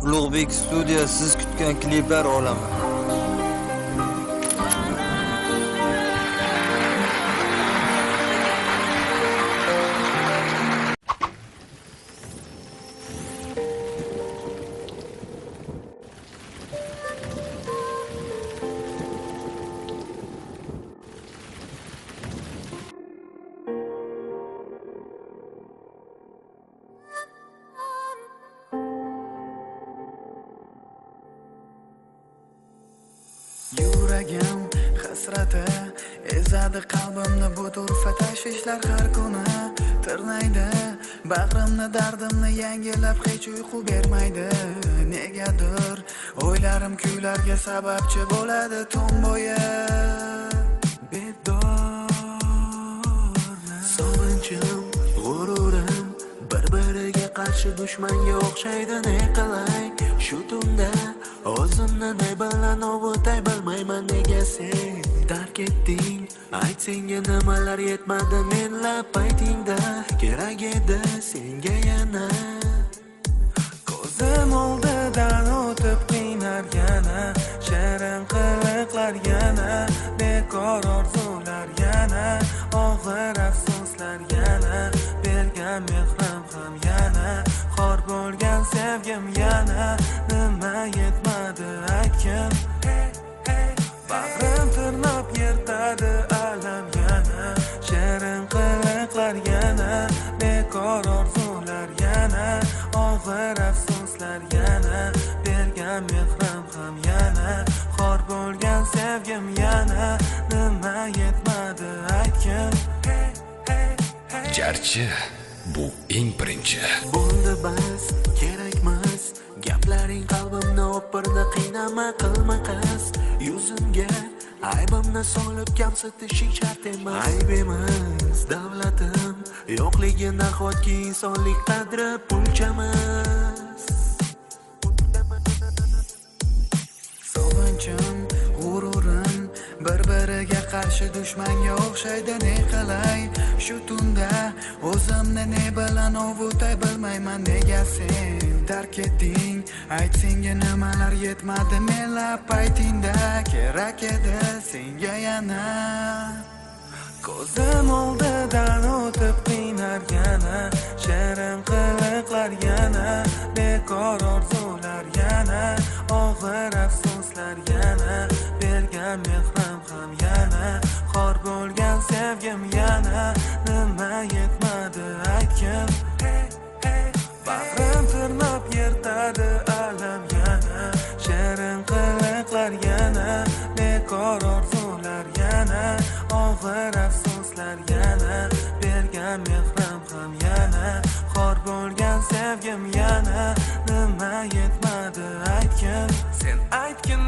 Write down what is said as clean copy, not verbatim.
Ulug'bek studiya siz kutgan kliplar olami. Yuragim hasrati ezadi qalbimni, bu turfa tashvishlar har kuni tirnaydi bag'rimni, dardimni yangilab hech uyqu bermaydi. Negadir o'ylarim kuylarga sababchi bo'ladi tun bo'yi. Bedor sog'inchim, g'ururim bir-biriga qarshi dushmanga o'xshaydi. Ne qilay shu tunda o'zimni ne bilan ovutay bilmayman. Nega sen tark etding? Ayt, senga nimalar yetmadi menlab paytingda? Kerak edi senga yana. Ko'zim oldidan o'tib qiynar yana, shirin qiliqlar yana, bekor orzular yana, og'ir afsuslar yana, bergan mehrim ham yana, xor bo'lgan sevgim yana. Nima yetmadi aytgin? Bag'rim tirnab yirtadi alam yana, shirin qiliqlar yana, bekor orzular yana, og'ir afsuslar yana, bergan mehrim ham yana, xor bo'lgan sevgim yana. Nima yetmadi aytgin? Jarchi bu eng birinchi. Bo'ldi bas, kerakmas gaplaring, qalbimni o'pirdi. Qiynama, qilma qasd yuzimga, aybimni solib kamsitishing shart emas. Ayb emas davlatim yo'qligi, nahotki insonlik qadri bunchamas. Sog'inchim, g'ururim bir-biriga qarshi dushmanga o'xshaydi. Ne qilay shu tunda o'zimni ne bilan ovutay bilmayman. Nega sen tark etding? Ayt, senga nimalar yetmadi menlab paytingda? Kerak edi senga yana. Ko'zim oldidan o'tib qiynar yana, shirin qiliqlar yana, bekor orzular yana, og'ir afsuslar yana, bergan mehrim ham yana, xor bo'lgan sevgim yana. Nima yetmadi aytgin? Bag'rim tirnab yirtadi alam yana, shirin qiliqlar yana, bekor orzular yana, og'ir afsuslar yana, bergan mehrim ham yana, xor bo'lgan sevgim yana. Nima yetmadi aytgin? Sen aytgin